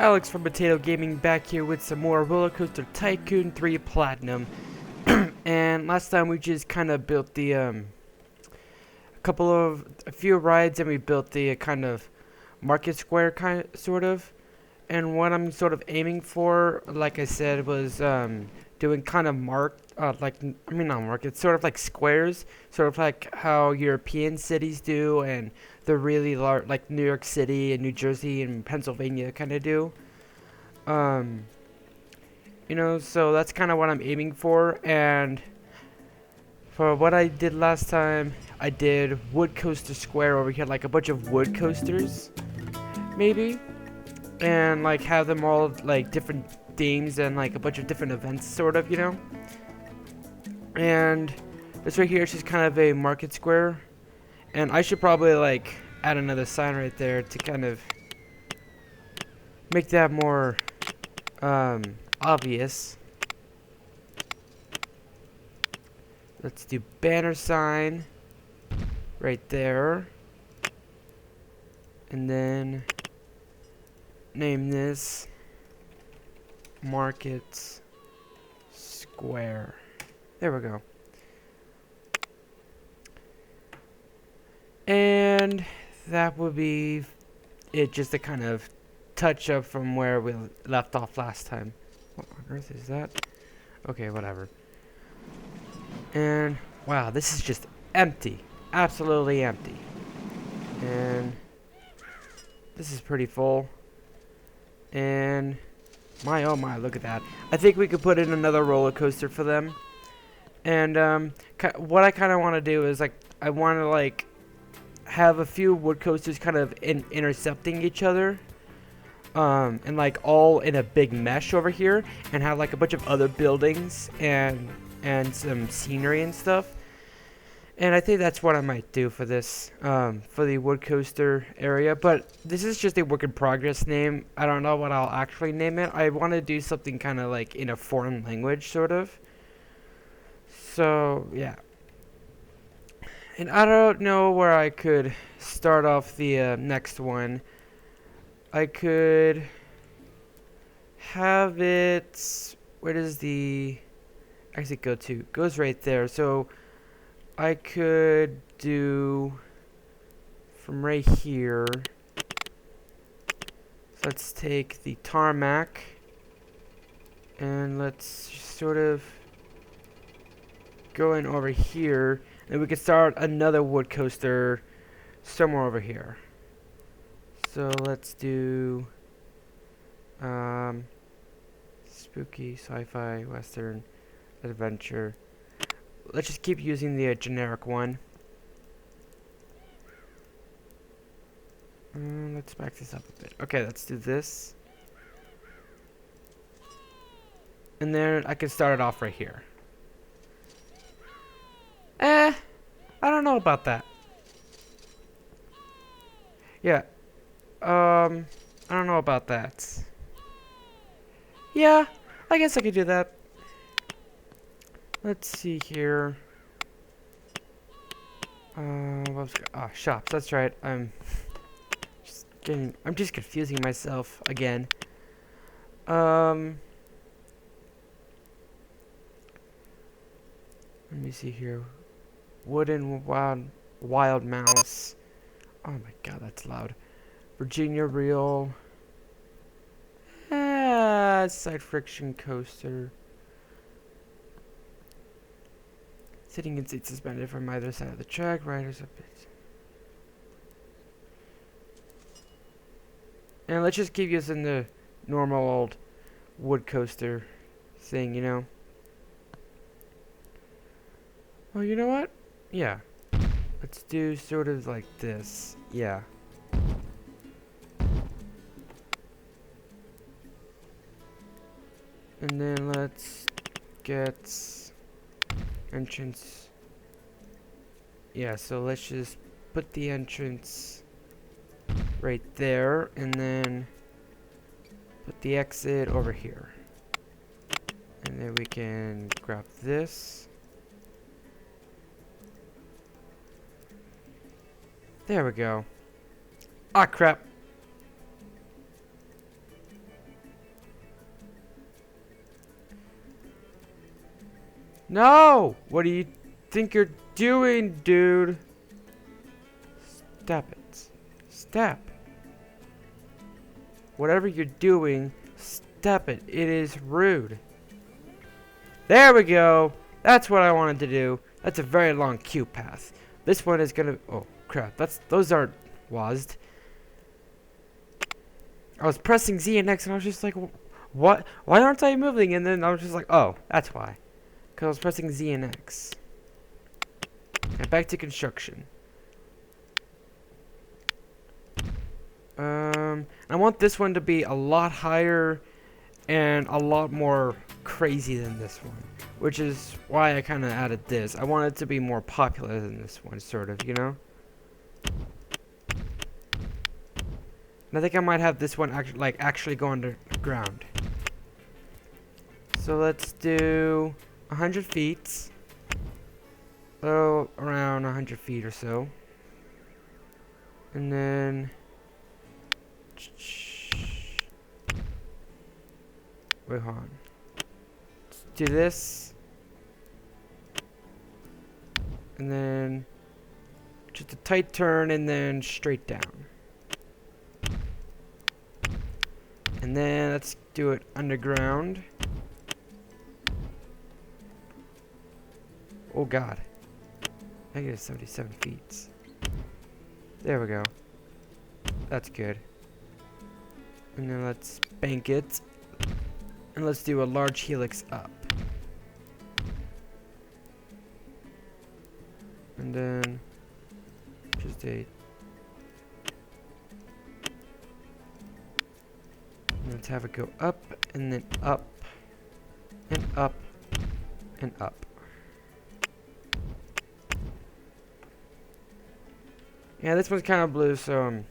Alex from Potato Gaming back here with some more Roller Coaster Tycoon 3 Platinum. And last time we just kind of built the a few rides, and we built the kind of market square sort of. And what I'm sort of aiming for, like I said, was doing kind of not markets, sort of like squares, sort of like how European cities do, and the really large, like New York City and New Jersey and Pennsylvania kind of do. Um, so that's kind of what I'm aiming for. And for what I did last time, I did Wood Coaster Square over here, like a bunch of wood coasters, maybe, and like have them all like different themes and like a bunch of different events, sort of, And this right here is just kind of a market square, and I should probably like add another sign right there to kind of make that more obvious. Let's do banner sign right there, and then name this Market Square. There we go. And that would be it, just a kind of touch up from where we left off last time. What on earth is that? Okay, whatever. And wow, this is just empty. Absolutely empty. And this is pretty full. And my oh my, look at that. I think we could put in another roller coaster for them. And what I kind of want to do is like I want to like have a few wood coasters kind of intercepting each other, and like all in a big mesh over here, and have like a bunch of other buildings and some scenery and stuff. And I think that's what I might do for this, for the wood coaster area. But this is just a work in progress name. I don't know what I'll actually name it. I want to do something kind of like in a foreign language, sort of. So, yeah. And I don't know where I could start off the next one. I could have it... Where does the exit go to? It goes right there. So I could do from right here. So let's take the tarmac and let's sort of go in over here, and we could start another wood coaster somewhere over here. So let's do spooky, sci-fi, western, adventure. Let's just keep using the generic one. Let's back this up a bit. Okay, let's do this. And then I can start it off right here. I don't know about that. Yeah. I don't know about that. Yeah, I guess I could do that. Let's see here. Shops. That's right. I'm just confusing myself again. Let me see here. Wooden wild mouse. Oh my god, that's loud. Virginia reel. Side friction coaster. Sitting in seats suspended from either side of the track. Riders up it. And let's just keep using the normal old wood coaster thing, Oh, you know what? Yeah. Let's do sort of like this. Yeah. And then let's get entrance. Yeah, so let's just put the entrance right there, and then put the exit over here. And then we can grab this. There we go. Ah, crap. No! What do you think you're doing, dude? Stop it. Stop. Whatever you're doing, stop it. It is rude. There we go. That's what I wanted to do. That's a very long queue path. This one is gonna... Oh, crap. Those aren't WASD. I was pressing Z and X and I was just like, what? Why aren't I moving? And then I was just like, oh, that's why. Because I was pressing Z and X. And back to construction. I want this one to be a lot higher and a lot more crazy than this one. Which is why I kind of added this. I want it to be more popular than this one, sort of, you know? And I think I might have this one actually go underground. So let's do 100 feet. Oh, around 100 feet or so. And then... Wait, hold on. Let's do this. And then... Just a tight turn and then straight down. And then let's do it underground. Oh god. Negative 77 feet. There we go. That's good. And then let's bank it. And let's do a large helix up. And then just a... Let's have it go up, and then up, and up, and up. Yeah, this one's kind of blue, so I'm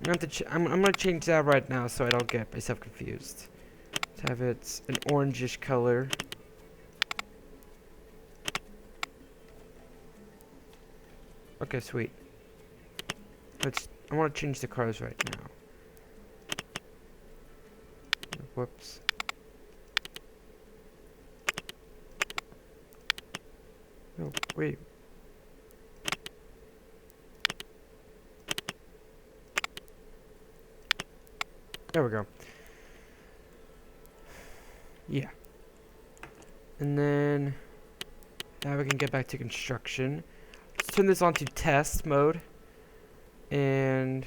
gonna change that right now so I don't get myself confused. Let's have it an orangish color. Okay, sweet. I want to change the cars right now. Whoops. Oh, wait. There we go. Yeah. And then now we can get back to construction. Let's turn this on to test mode. And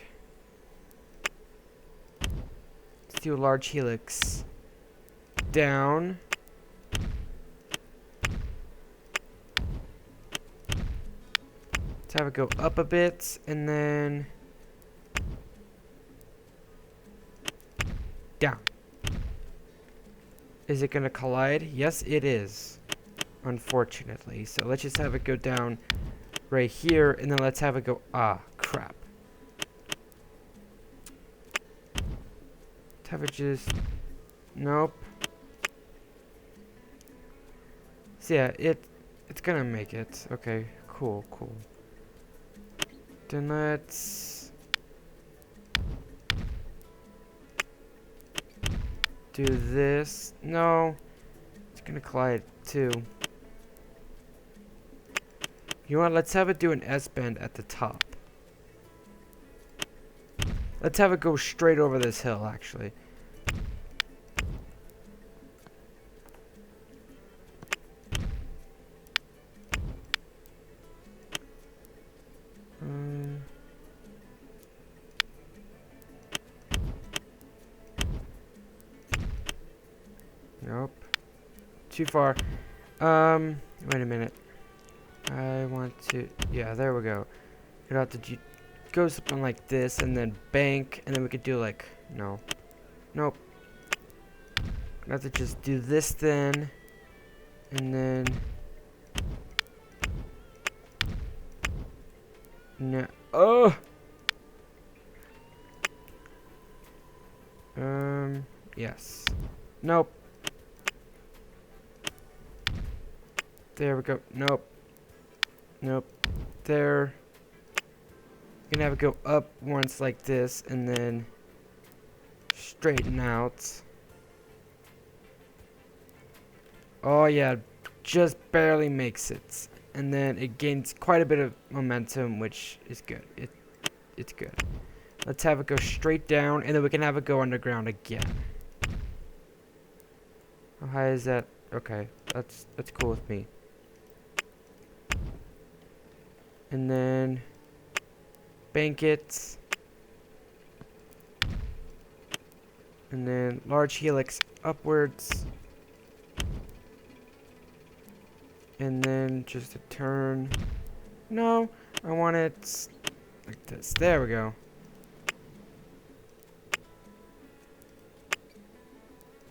let's do a large helix down. Let's have it go up a bit and then down. Is it gonna collide? Yes, it is. Unfortunately. So let's just have it go down right here and then let's have it go, crap. Let's have it just, nope. So yeah, it's gonna make it. Okay, cool. Then let's do this. No, it's gonna collide too. You know what? Let's have it do an S-bend at the top. Let's have it go straight over this hill, actually. Nope. Too far. Wait a minute. I want to... Yeah, there we go. You'd have to go something like this and then bank, and then we could do like... No. Nope. I have to just do this then. And then... No. Oh! Yes. Nope. There we go. Nope. There. You can have it go up once like this and then straighten out. Oh yeah, just barely makes it. And then it gains quite a bit of momentum, which is good. It's good. Let's have it go straight down, and then we can have it go underground again. How high is that? Okay, that's cool with me. And then bank it. And then large helix upwards. And then just a turn. No, I want it like this. There we go.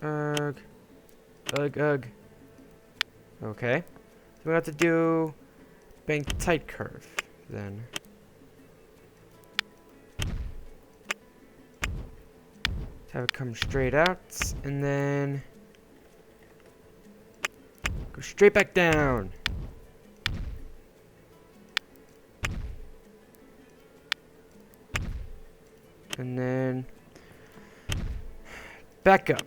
Ugh. Ugh, ugh. Okay. So we have to do bank tight curve then. Have it come straight out, and then go straight back down. And then back up.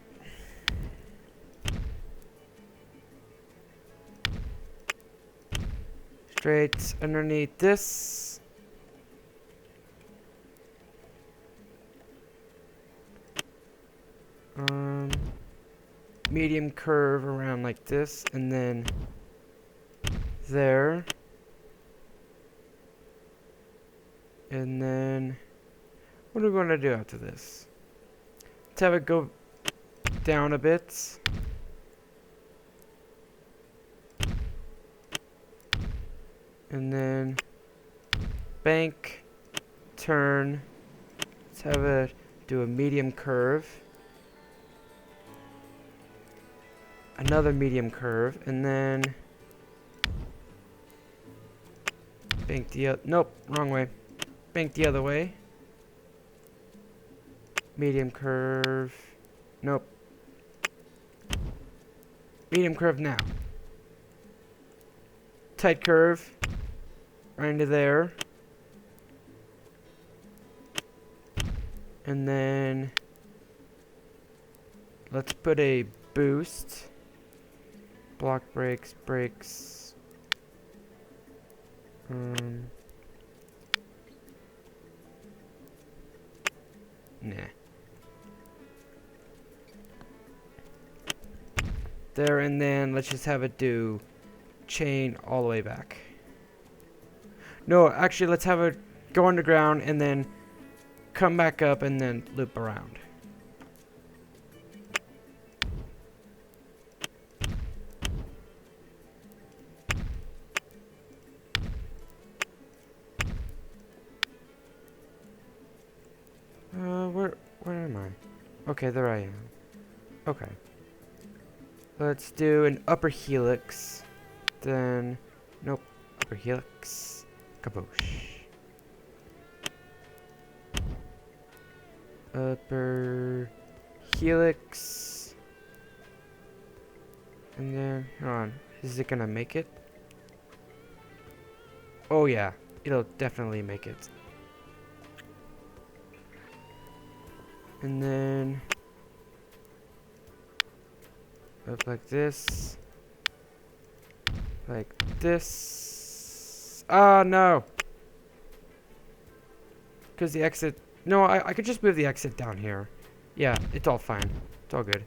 Straight underneath this. Medium curve around like this, and then there. And then what are we going to do after this? Let's have it go down a bit. And then bank, turn. Let's have it do a medium curve. Another medium curve, and then bank the other. Nope, wrong way. Bank the other way. Medium curve. Nope. Medium curve now. Tight curve. Right into there. And then let's put a boost. Block brakes, brakes. Nah. There, and then let's just have it do chain all the way back. No, actually, let's have it go underground and then come back up and then loop around. Where am I? Okay, there I am. Okay. Let's do an upper helix. Then, nope, upper helix. Kaboosh. Upper helix. And then, hold on. Is it gonna make it? Oh yeah, it'll definitely make it. And then up like this. Like this. Oh no! Because the exit. No, I could just move the exit down here. Yeah, it's all fine. It's all good.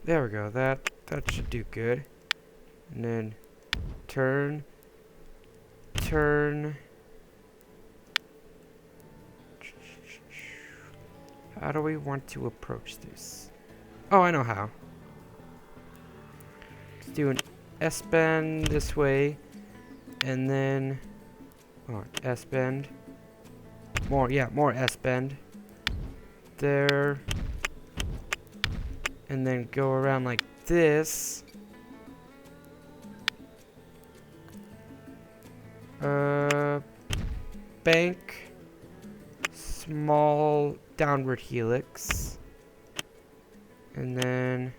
There we go. That should do good. And then turn. How do we want to approach this? Oh, I know how. Let's do an S-bend this way, and then S-bend. More S-bend. There. And then go around like this. Bank. Small downward helix. And then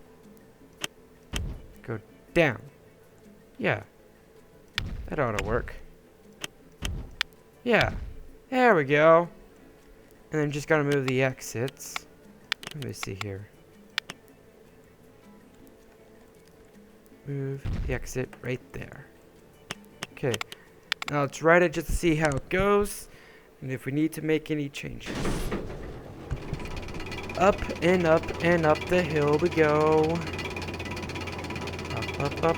go down. Yeah. That ought to work. Yeah. There we go. And then just gotta move the exits. Let me see here. Move the exit right there. Okay. Now let's ride it just to see how it goes. And if we need to make any changes. Up and up and up the hill we go. Up, up.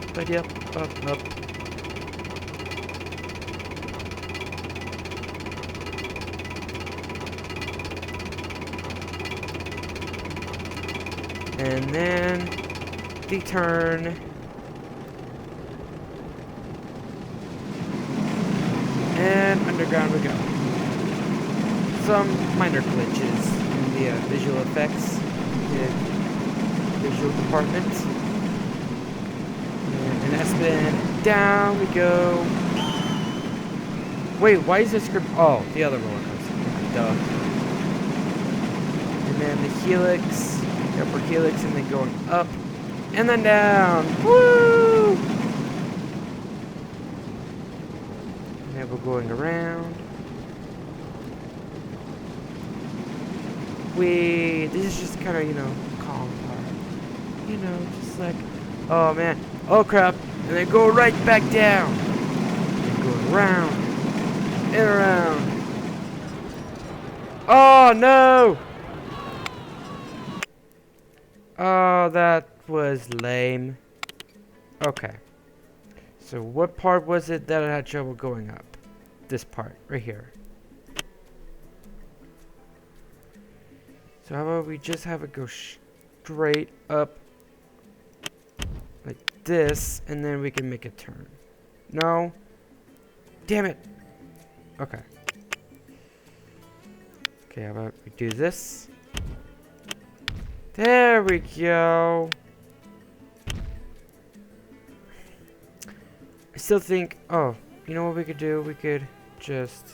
And then the turn. And underground we go. Some minor glitches in the visual effects, the visual department. And an S-spin. Down we go. Wait, why is this script? Oh, the other roller coaster. Duh. And then the helix. The upper helix, and then going up. And then down. Woo! And then we're going around. This is just kind of, calm part. Just like, oh man, oh crap. And then go right back down. And go around. And around. Oh no! Oh, that was lame. Okay. So what part was it that I had trouble going up? This part, right here. So how about we just have it go straight up like this, and then we can make a turn. No. Damn it. Okay. Okay, how about we do this? There we go. I still think, oh, you know what we could do? We could just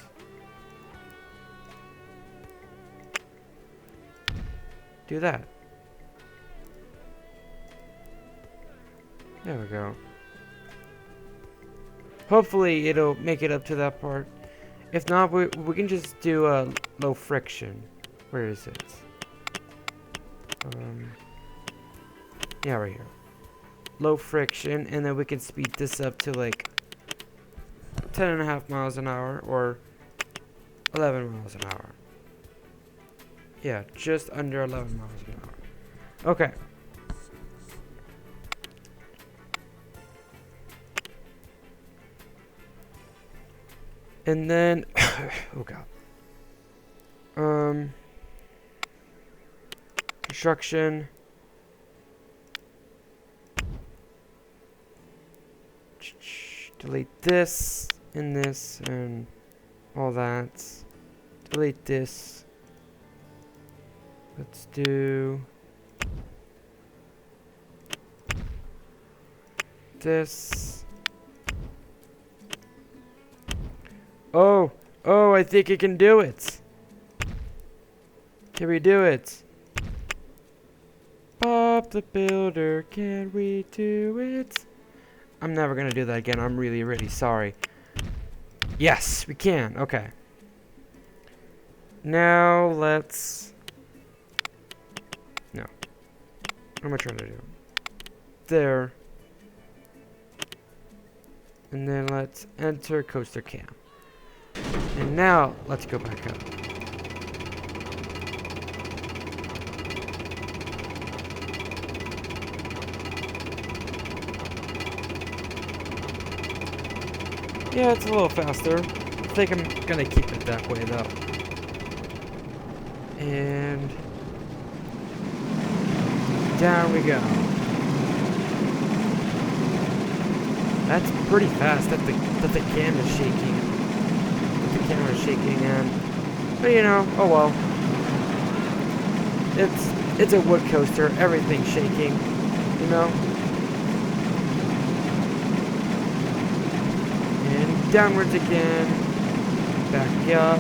do that. There we go. Hopefully it'll make it up to that part. If not, we can just do a low friction. Where is it? Yeah, right here. Low friction, and then we can speed this up to like 10.5 miles an hour or 11 miles an hour. Yeah, just under 11 miles an hour. Okay. And then, oh god. Construction. Delete this and this and all that. Delete this. Let's do this. Oh, I think it can do it. Can we do it? Bob the Builder, can we do it? I'm never gonna do that again. I'm really, really sorry. Yes, we can. Okay. Now let's... No. What am I trying to do? There. And then let's enter coaster cam. And now let's go back up. Yeah, it's a little faster. I think I'm gonna keep it that way though. And down we go. That's pretty fast. That the cam is shaking. The camera is shaking, and but oh well. It's a wood coaster. Everything's shaking. Downwards again, back up,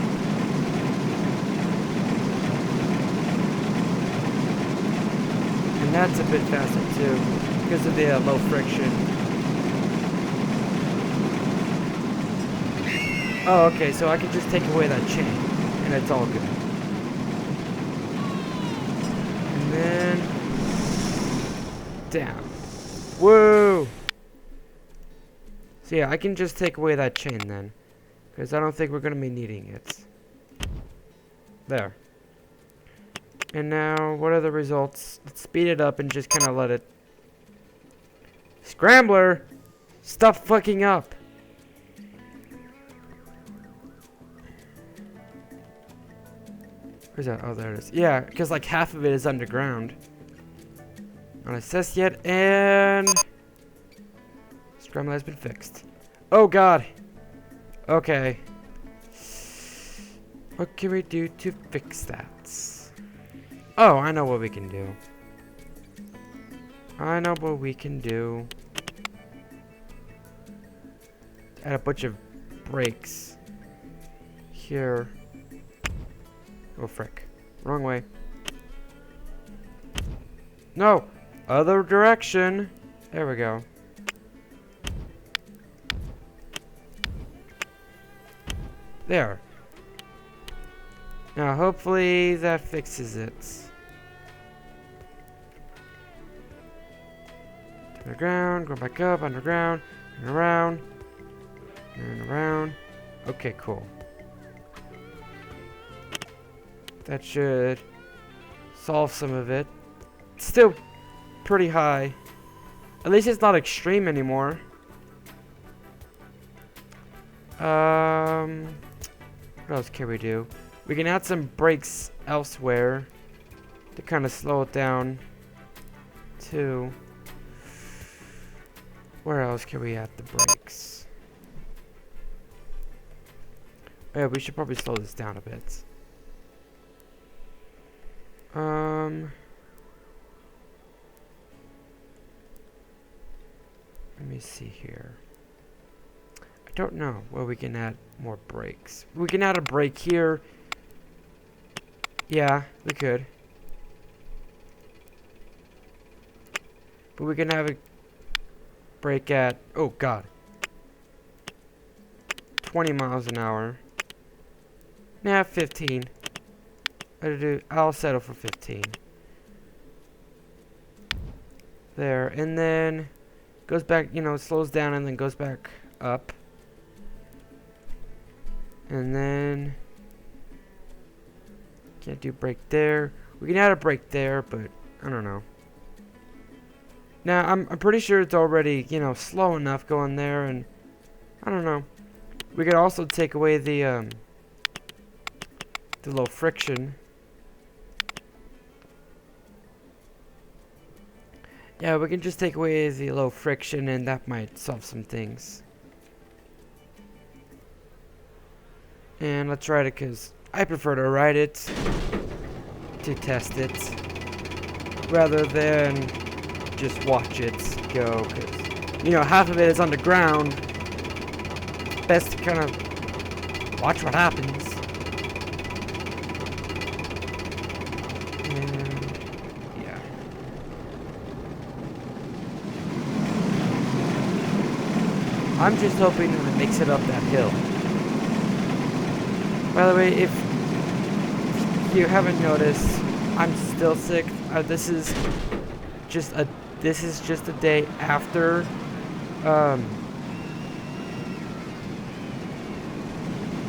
and that's a bit faster too, because of the low friction. Oh, okay, so I can just take away that chain, and it's all good. And then down. Whoa! So yeah, I can just take away that chain then, because I don't think we're gonna be needing it. There. And now, what are the results? Let's speed it up and just kind of let it... Scrambler! Stop fucking up! Where's that? Oh, there it is. Yeah, because like half of it is underground. Not assessed yet, and... Scrambler has been fixed. Oh, God! Okay. What can we do to fix that? Oh, I know what we can do. I know what we can do. Add a bunch of brakes. Here. Oh, frick. Wrong way. No! Other direction! There we go. There. Now, hopefully that fixes it. Underground, go back up, underground, and around, and around. Okay, cool. That should solve some of it. It's still pretty high. At least it's not extreme anymore. What else can we do? We can add some brakes elsewhere to kind of slow it down too. Where else can we add the brakes? Yeah, we should probably slow this down a bit. Let me see here. I don't know where we can add more brakes. We can add a brake here. Yeah, we could. But we can have a brake at, oh god, 20 miles an hour. Nah, 15. I'll settle for 15. There, and then goes back, you know, slows down and then goes back up. And then can't do brake there. We can add a brake there, but I don't know. Now, I'm pretty sure it's already, you know, slow enough going there, and I don't know. We could also take away the low friction. Yeah, we can just take away the low friction, and that might solve some things. And let's ride it, because I prefer to ride it to test it rather than just watch it go, because, you know, half of it is underground. It's best to kind of watch what happens. And yeah. I'm just hoping that it makes it up that hill. By the way, if you haven't noticed, I'm still sick. This is just a day after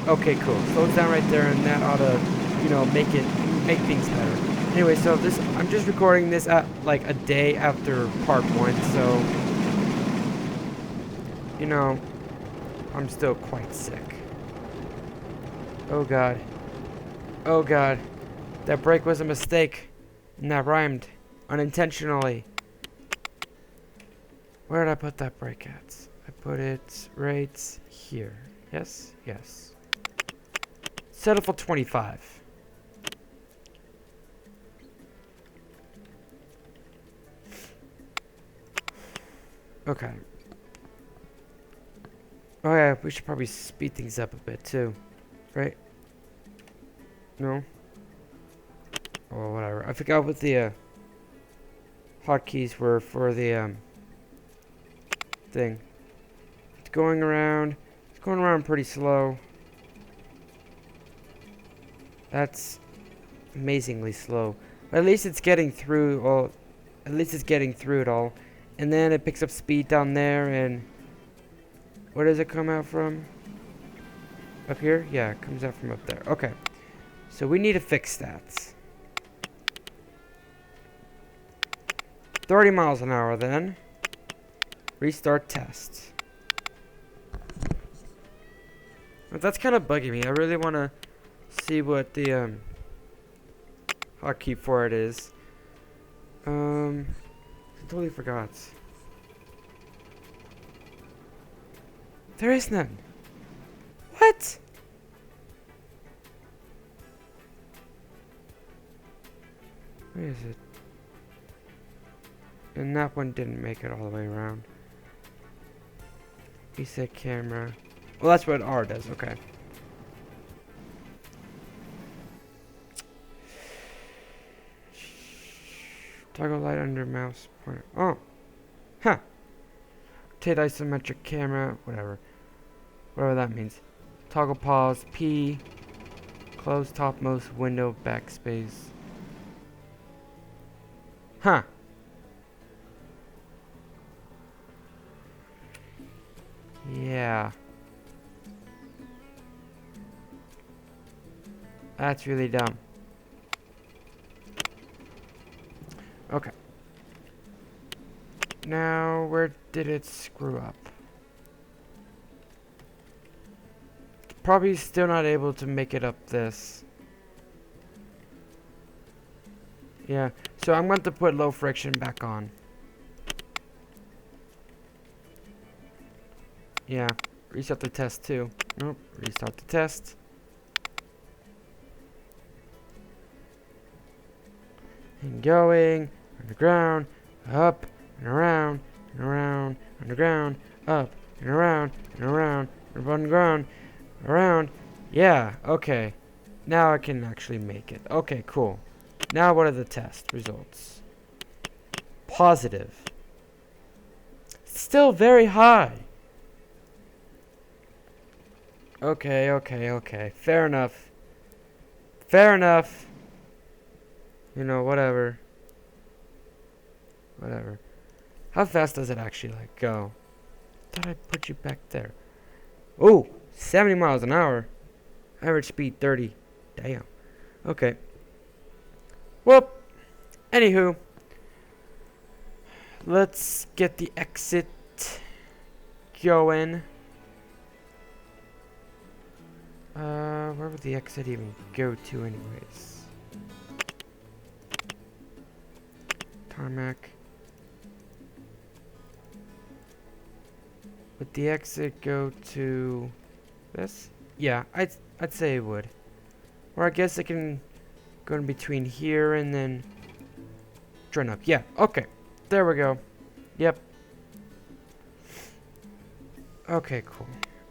okay, cool. Slow it down right there, and that ought to, you know, make things better. Anyway, so I'm just recording this at like a day after part 1, so you know, I'm still quite sick. Oh god. Oh god. That brake was a mistake. And that rhymed. Unintentionally. Where did I put that brake at? I put it right here. Yes? Yes. Settle for 25. Okay. Oh yeah, we should probably speed things up a bit too. Right? No? Oh, whatever. I forgot what the hotkeys were for the thing. It's going around pretty slow. That's amazingly slow. But at least it's getting through. Well, at least it's getting through it all. And then it picks up speed down there. And where does it come out from? Up here? Yeah, it comes out from up there. Okay. So we need to fix that. 30 miles an hour then. Restart test. But that's kind of bugging me. I really want to see what the hotkey for it is. I totally forgot. There is none. What? Where is it? And that one didn't make it all the way around. Reset camera. Well, that's what R does. Okay. Toggle light under mouse pointer. Oh. Huh. Rotate isometric camera. Whatever. Whatever that means. Toggle pause. P. Close topmost window backspace. Huh. Yeah. That's really dumb. Okay. Now, where did it screw up? Probably still not able to make it up this. Yeah, so I'm going to put low friction back on. Yeah, reset the test too. Nope, restart the test. And going, underground, up, and around, underground, up, and around, underground, around. Yeah, okay. Now I can actually make it. Okay, cool. Now what are the test results? Positive. Still very high. Okay. Fair enough. You know, whatever. How fast does it actually, like, go? Thought I put you back there. Oh, 70 miles an hour. Average speed 30. Damn. Okay. Well, anywho. Let's get the exit going. Where would the exit even go to anyways? Tarmac. Would the exit go to this? Yeah, I'd say it would. Or I guess it can go in between here and then turn up. Yeah, okay. There we go. Yep. Okay, cool.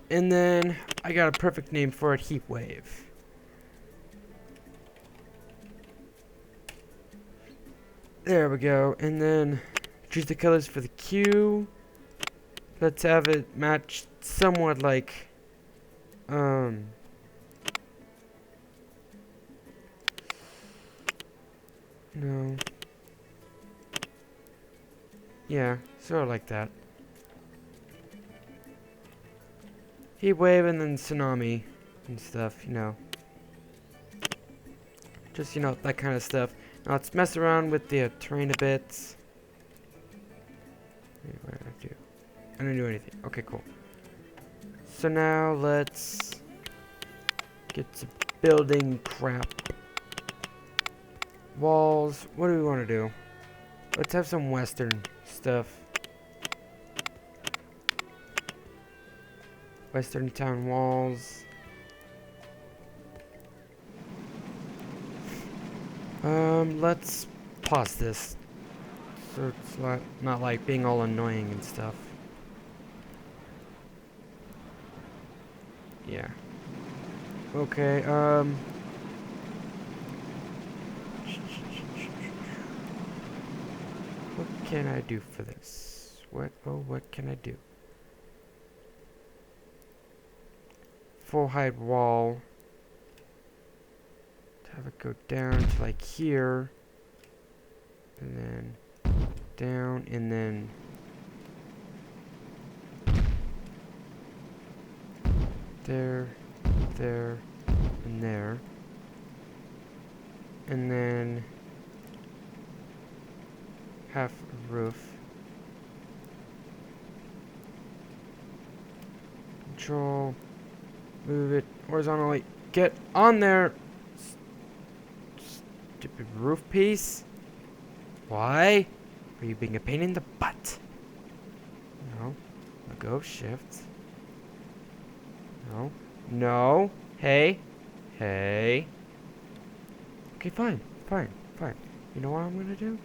And then I got a perfect name for it, heat wave. There we go. And then choose the colors for the queue. Let's have it match somewhat like no. Yeah, sort of like that. Heat wave and then tsunami and stuff, you know. Just, you know, that kind of stuff. Now let's mess around with the terrain a bit. What did I do? I didn't do anything. Okay, cool. So now let's get to building crap. Walls. What do we want to do? Let's have some western stuff. Western town walls. Let's pause this. So it's not like being all annoying and stuff. Yeah. Okay, what can I do for this? What can I do? Full height wall. have it go down to like here. And then down, and then there, there, and there. And then half a roof. Control, move it horizontally. Get on there, stupid roof piece. Why are you being a pain in the butt? No. I'll go shift. No. No. Hey. Hey. Okay, fine. Fine. Fine. You know what I'm gonna do?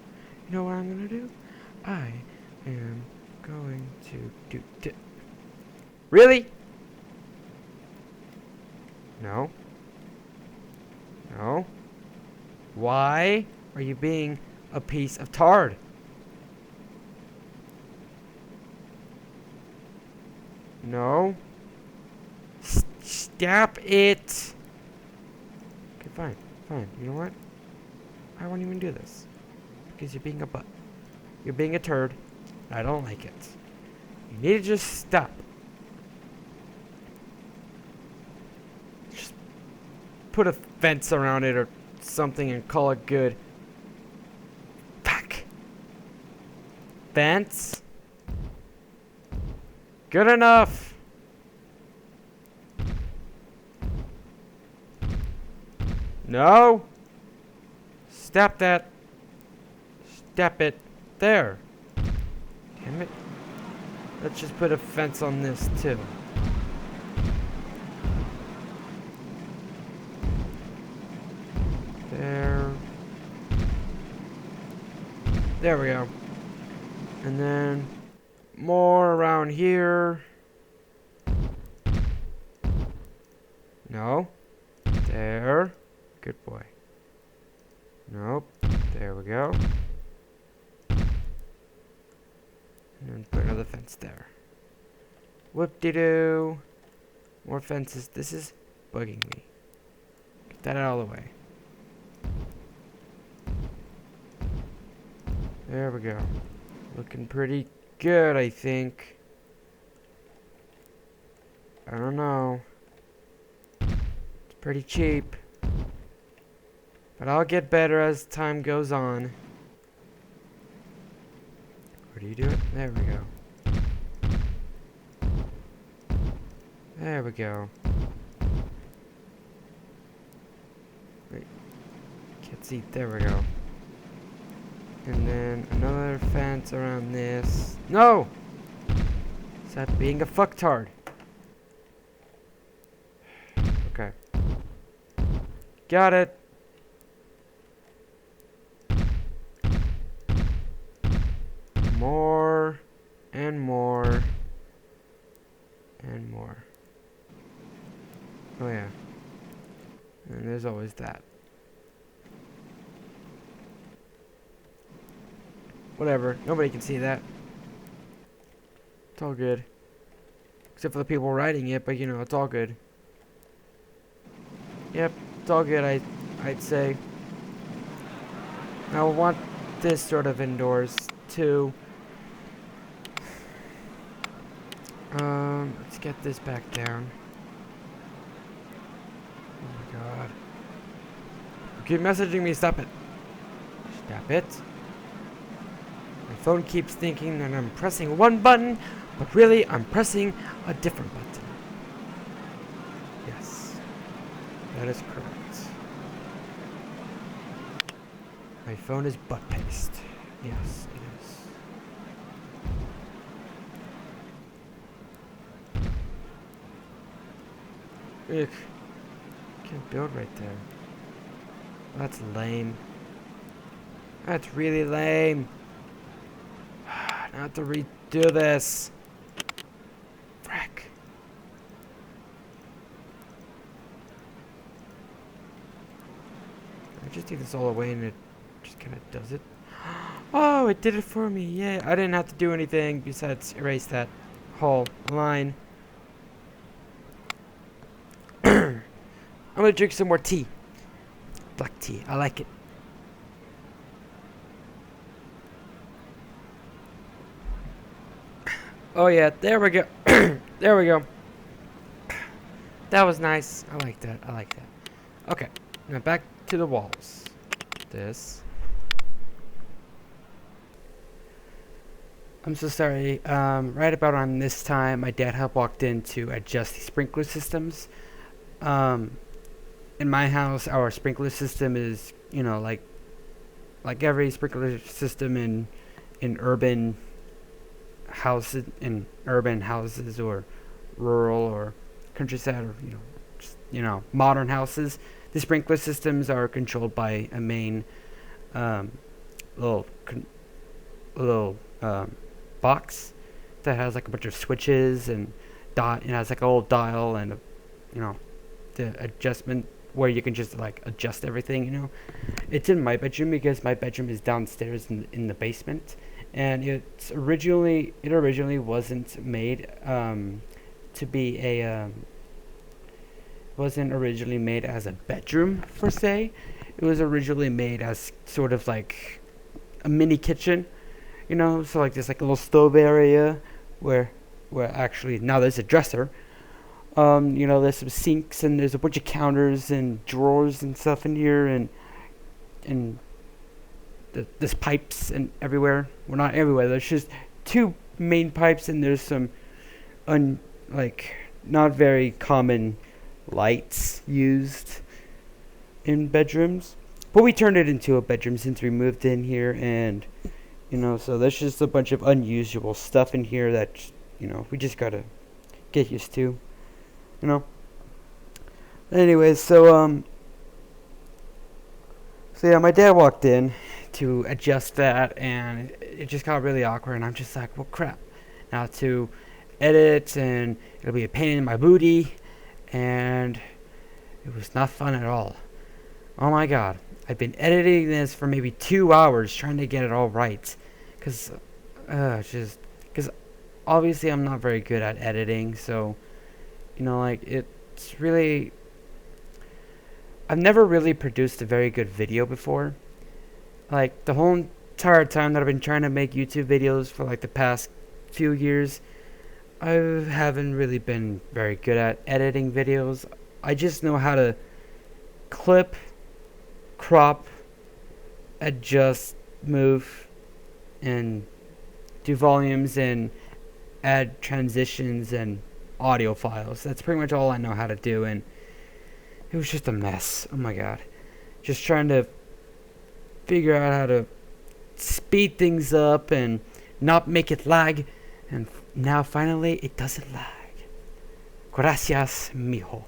You know what I'm gonna do? I am going to do... Really? No. No. Why are you being a piece of tard? No. Stop it. Okay, fine. Fine. You know what? I won't even do this. Because you're being a butt. You're being a turd. I don't like it. You need to just stop. Just put a fence around it or something and call it good. Fuck. Fence? Good enough. No. Stop that. Stop it. There. Damn it. Let's just put a fence on this too. There. There we go. And then more around here. No. There. Good boy. Nope. There we go. And then put another fence there. Whoop-de-doo. More fences. This is bugging me. Get that out of the way. There we go. Looking pretty good, I think. I don't know. It's pretty cheap. But I'll get better as time goes on. Where do you do it? There we go. There we go. Wait. Can't see. There we go. And then another fence around this. No! Stop being a fucktard. Okay. Got it. More and more and more. Oh yeah. And there's always that. Whatever. Nobody can see that. It's all good. Except for the people writing it, but you know, it's all good. Yep, it's all good, I'd say. I want this sort of indoors too. Let's get this back down. Oh my god. You keep messaging me, stop it. Stop it. My phone keeps thinking that I'm pressing one button, but really I'm pressing a different button. Yes. That is correct. My phone is butt paste. Yes, it is. Ugh. Can't build right there. That's lame. That's really lame. I have to redo this. Frack. I just take this all away and it just kind of does it. Oh, it did it for me. Yeah, I didn't have to do anything besides erase that whole line. I'm gonna drink some more tea. Black tea. I like it. Oh yeah, there we go. There we go. That was nice. I like that. I like that. Okay, now back to the walls. This. I'm so sorry. Right about on this time, my dad had walked in to adjust the sprinkler systems. Um, in my house, our sprinkler system is, like every sprinkler system in urban houses or rural or countryside or just, modern houses. The sprinkler systems are controlled by a main um, little little box that has like a bunch of switches and it has like a little dial and the adjustment where you can just like adjust everything. It's in my bedroom because my bedroom is downstairs in the basement, and it originally wasn't made to be a wasn't originally made as a bedroom per se. It was originally made as sort of like a mini kitchen, so like there's like a little stove area where actually now there's a dresser. There's some sinks and there's a bunch of counters and drawers and stuff in here, and there's pipes and everywhere. Well, not everywhere. There's just two main pipes, and there's some not very common lights used in bedrooms. But we turned it into a bedroom since we moved in here, and so there's just a bunch of unusual stuff in here that we just gotta get used to. Anyways, so yeah, my dad walked in to adjust that, and it just got really awkward, and I'm just like, well, crap. Now to edit, and it'll be a pain in my booty, and it was not fun at all. Oh my god. I've been editing this for maybe 2 hours trying to get it all right. Because obviously I'm not very good at editing, so it's really, I've never really produced a very good video before. Like the whole entire time that I've been trying to make YouTube videos for like the past few years, I haven't really been very good at editing videos. I just know how to clip, crop, adjust, move, and do volumes and add transitions and audio files. That's pretty much all I know how to do, and it was just a mess. Oh my god. Just trying to figure out how to speed things up and not make it lag, and now finally it doesn't lag. Gracias, mijo.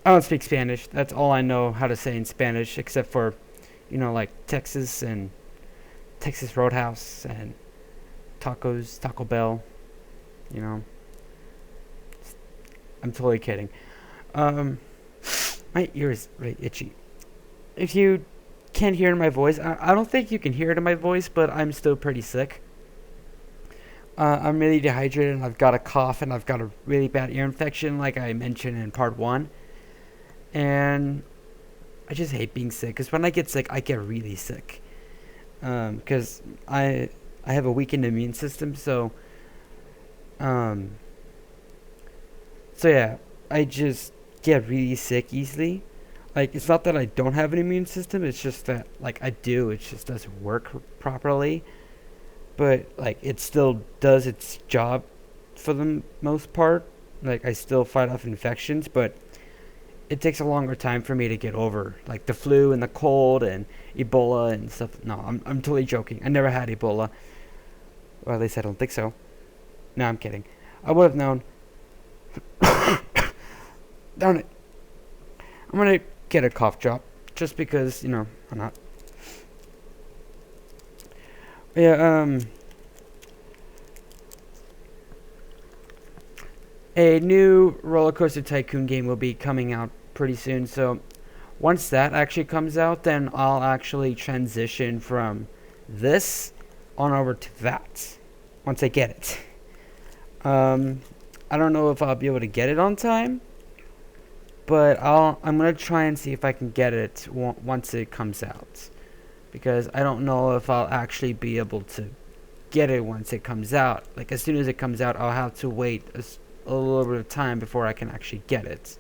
I don't speak Spanish. That's all I know how to say in Spanish, except for like Texas and Texas Roadhouse and tacos, Taco Bell. I'm totally kidding. My ear is really itchy. If you can't hear my voice, I don't think you can hear it in my voice, but I'm still pretty sick. I'm really dehydrated, and I've got a cough, and I've got a really bad ear infection, like I mentioned in part 1. And I just hate being sick, because when I get sick, I get really sick. Because I have a weakened immune system, so yeah, I just get really sick easily. Like, it's not that I don't have an immune system, it's just that, like, I do, it just doesn't work properly. But, like, it still does its job for the most part. Like, I still fight off infections, but it takes a longer time for me to get over, like, the flu and the cold and Ebola and stuff. No, I'm totally joking. I never had Ebola. Or at least I don't think so. No, I'm kidding. I would have known. Darn it. I'm gonna get a cough drop, just because, why not? Yeah, a new Roller Coaster Tycoon game will be coming out pretty soon, so once that actually comes out, then I'll actually transition from this on over to that, once I get it. I don't know if I'll be able to get it on time, but I'm gonna try and see if I can get it once it comes out, because I don't know if I'll actually be able to get it once it comes out. Like, as soon as it comes out, I'll have to wait a little bit of time before I can actually get it.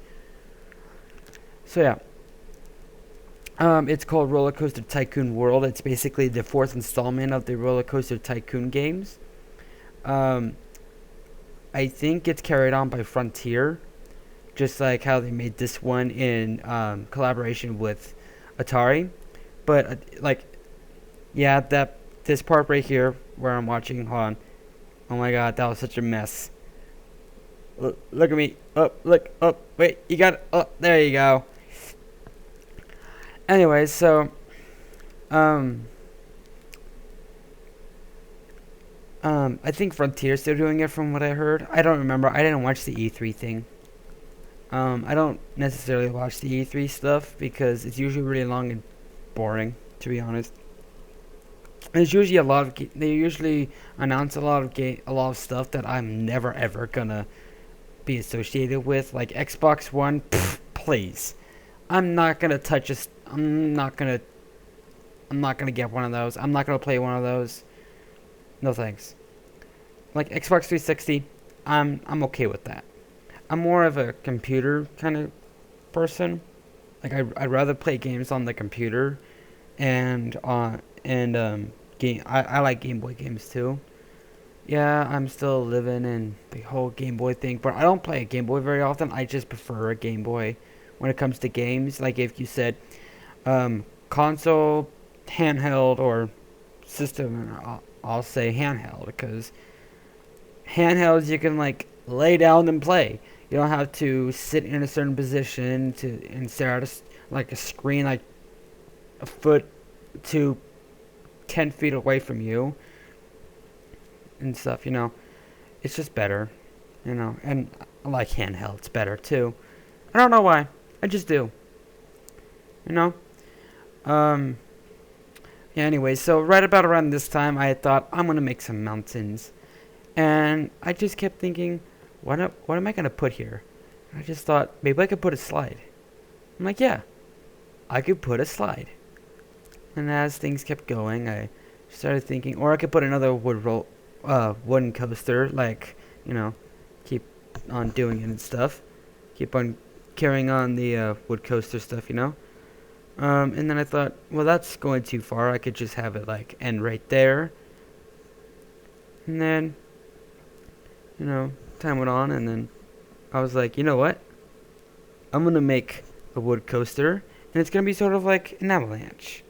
So yeah. It's called Roller Coaster Tycoon World. It's basically the fourth installment of the Roller Coaster Tycoon games. I think it's carried on by Frontier, just like how they made this one in collaboration with Atari. But yeah, this part right here where I'm watching, hold on. Oh my god, that was such a mess. Look at me. Look, wait, you got it. Oh, there you go. Anyway, so I think Frontier's still doing it from what I heard. I don't remember. I didn't watch the E3 thing. I don't necessarily watch the E3 stuff because it's usually really long and boring, to be honest. There's usually a lot of they usually announce a lot of stuff that I'm never ever gonna be associated with, like Xbox One. Please, I'm not gonna touch a. I'm not gonna get one of those. I'm not gonna play one of those. No thanks. Like Xbox 360, I'm okay with that. I'm more of a computer kind of person. Like I'd rather play games on the computer, and game. I like Game Boy games too. Yeah, I'm still living in the whole Game Boy thing, but I don't play a Game Boy very often. I just prefer a Game Boy when it comes to games. Like if you said console, handheld, or system, I'll say handheld, because handhelds you can like lay down and play. You don't have to sit in a certain position and stare at a screen like a foot to 10 feet away from you and stuff. It's just better, and I like handheld. It's better too. I don't know why. I just do. Yeah, anyway, so right about around this time, I thought I'm gonna make some mountains, and I just kept thinking, what am I gonna put here? And I just thought maybe I could put a slide. I'm like, yeah, I could put a slide. And as things kept going, I started thinking, or I could put another wooden coaster, like, keep on doing it and stuff, keep on carrying on the wood coaster stuff. And then I thought, well, that's going too far. I could just have it like end right there. And then, time went on, and then I was like, you know what? I'm gonna make a wood coaster, and it's gonna be sort of like an avalanche.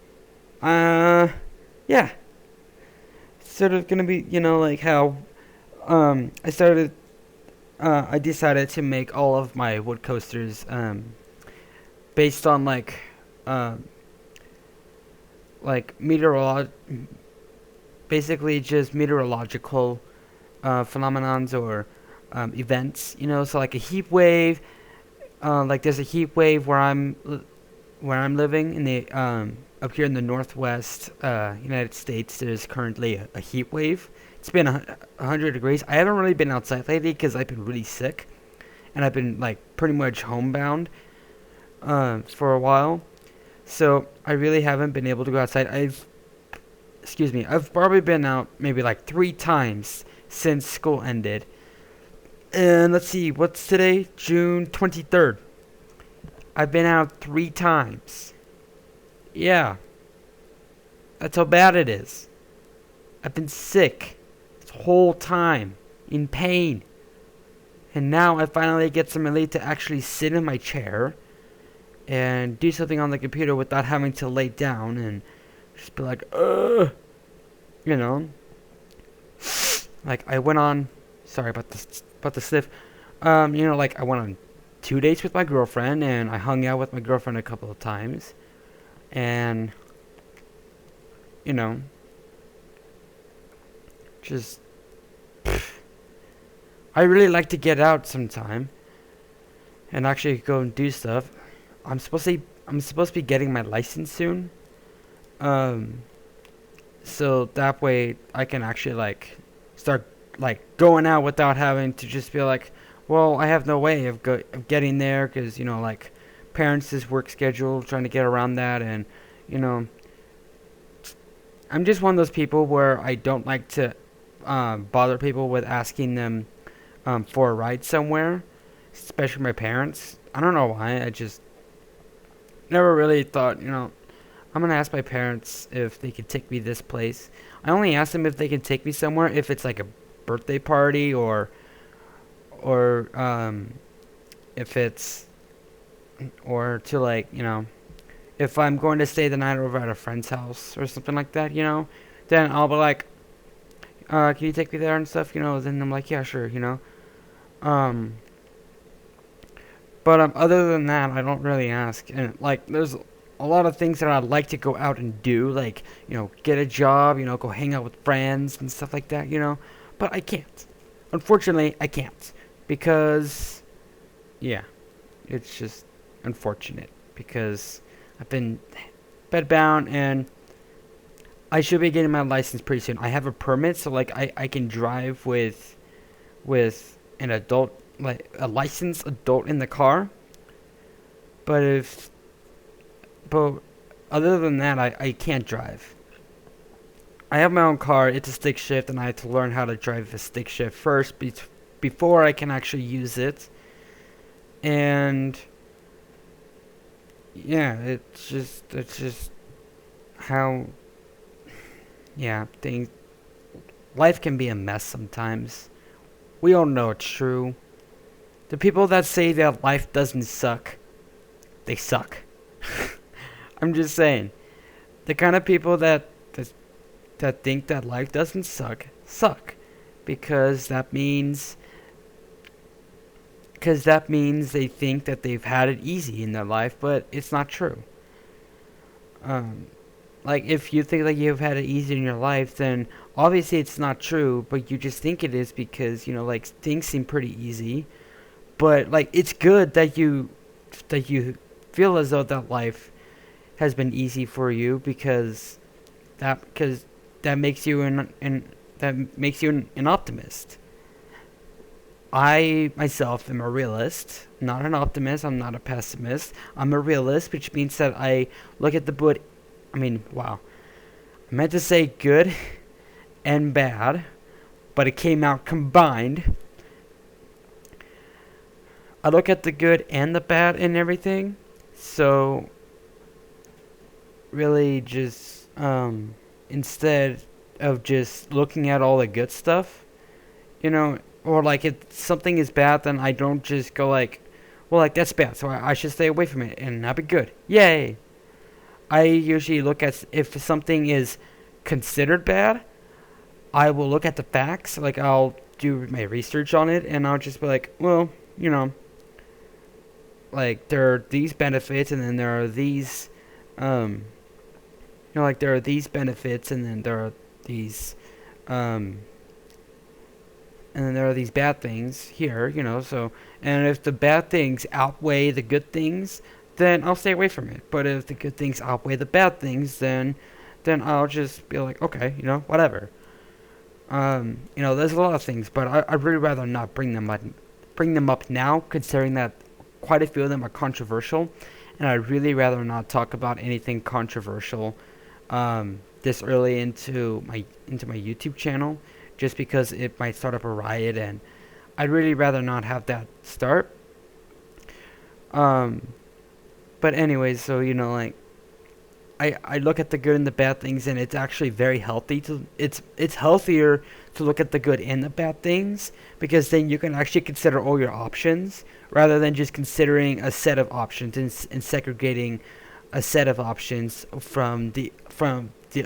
Yeah. It's sort of gonna be, like how, I decided to make all of my wood coasters, based on basically just meteorological phenomenons or events. So like a heat wave. Like there's a heat wave where I'm living in the up here in the northwest United States. There's currently a heat wave. It's been 100 degrees. I haven't really been outside lately because I've been really sick, and I've been like pretty much homebound for a while. So I really haven't been able to go outside. I've probably been out maybe like 3 times since school ended. And let's see, what's today? June 23rd. I've been out 3 times. Yeah. That's how bad it is. I've been sick this whole time, in pain. And now I finally get some relief to actually sit in my chair and do something on the computer without having to lay down and just be like, ugh. Like I went on, sorry about the sniff. I went on 2 dates with my girlfriend, and I hung out with my girlfriend a couple of times. And, just, I really like to get out sometime and actually go and do stuff. I'm supposed to be getting my license soon. So that way I can actually start going out without having to just be like, well, I have no way of getting there because, like, parents' work schedule, trying to get around that. And, you know, I'm just one of those people where I don't like to bother people with asking them for a ride somewhere, especially my parents. I don't know why. I just never really thought, I'm going to ask my parents if they could take me this place. I only ask them if they can take me somewhere if it's like a birthday party or if it's or to like, if I'm going to stay the night over at a friend's house or something like that, then I'll be like, can you take me there and stuff, then I'm like, yeah, sure, um, but other than that, I don't really ask, and like, there's a lot of things that I'd like to go out and do, like, get a job, go hang out with friends and stuff like that, but I can't. Unfortunately, I can't, because, yeah, it's just unfortunate, because I've been bedbound, and I should be getting my license pretty soon. I have a permit, so like I can drive with an adult, like a licensed adult in the car. But but other than that, I can't drive. I have my own car. It's a stick shift, and I have to learn how to drive a stick shift first before I can actually use it. And yeah, it's just how, yeah, things, life can be a mess sometimes. We all know it's true. The people that say that life doesn't suck, they suck. I'm just saying. The kind of people that think that life doesn't suck, because that means they think that they've had it easy in their life, but it's not true. Um, like, if you think that you've had it easy in your life, then obviously it's not true, but you just think it is because, like, things seem pretty easy. But like, it's good that you feel as though that life has been easy for you, because that makes you an optimist. I myself am a realist, not an optimist. I'm not a pessimist. I'm a realist, which means that I look at the good. I mean, wow. I meant to say good and bad, but it came out combined. I look at the good and the bad and everything. So really, just instead of just looking at all the good stuff, or like, if something is bad, then I don't just go like, well, like, that's bad, so I should stay away from it and not be good. Yay! I usually look at, if something is considered bad, I will look at the facts. Like, I'll do my research on it, and I'll just be like, well, like, there are these benefits, and then there are these, like, there are these benefits, and then there are these, and then there are these bad things here, so, and if the bad things outweigh the good things, then I'll stay away from it. But if the good things outweigh the bad things, then I'll just be like, okay, whatever. There's a lot of things, but I'd really rather not bring them up now, considering that quite a few of them are controversial, and I'd really rather not talk about anything controversial this early into my YouTube channel, just because it might start up a riot, and I'd really rather not have that start. But anyways, so like, I look at the good and the bad things, and it's actually very healthy it's healthier to look at the good and the bad things, because then you can actually consider all your options rather than just considering a set of options and segregating a set of options from the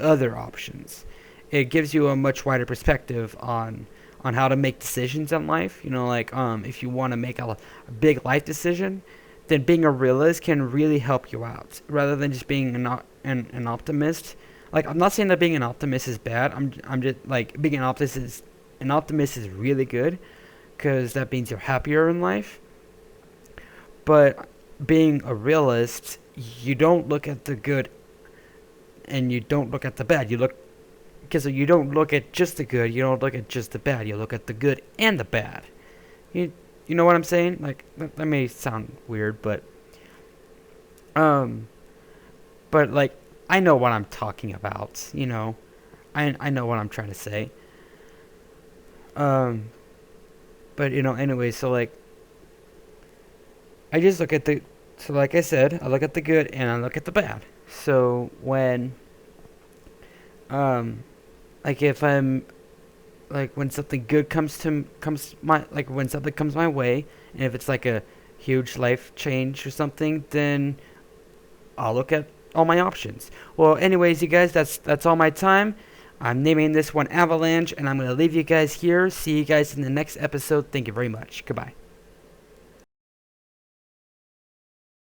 other options. It gives you a much wider perspective on how to make decisions in life. Like, if you want to make a big life decision, then being a realist can really help you out, rather than just being an optimist. Like, I'm not saying that being an optimist is bad. I'm just like, being an optimist is really good, because that means you're happier in life. But being a realist, you don't look at the good and you don't look at the bad. Because you don't look at just the good, you don't look at just the bad. You look at the good and the bad. You know what I'm saying? Like, that may sound weird, um, but like, I know what I'm talking about. I know what I'm trying to say. Um, but anyway, so like, I just look at the, so like I said, I look at the good and I look at the bad. So um, like if I'm like when something good when something comes my way, and if it's like a huge life change or something, then I'll look at all my options. Well, anyways, you guys, that's all my time. I'm naming this one Avalanche, and I'm gonna leave you guys here. See you guys in the next episode. Thank you very much. Goodbye.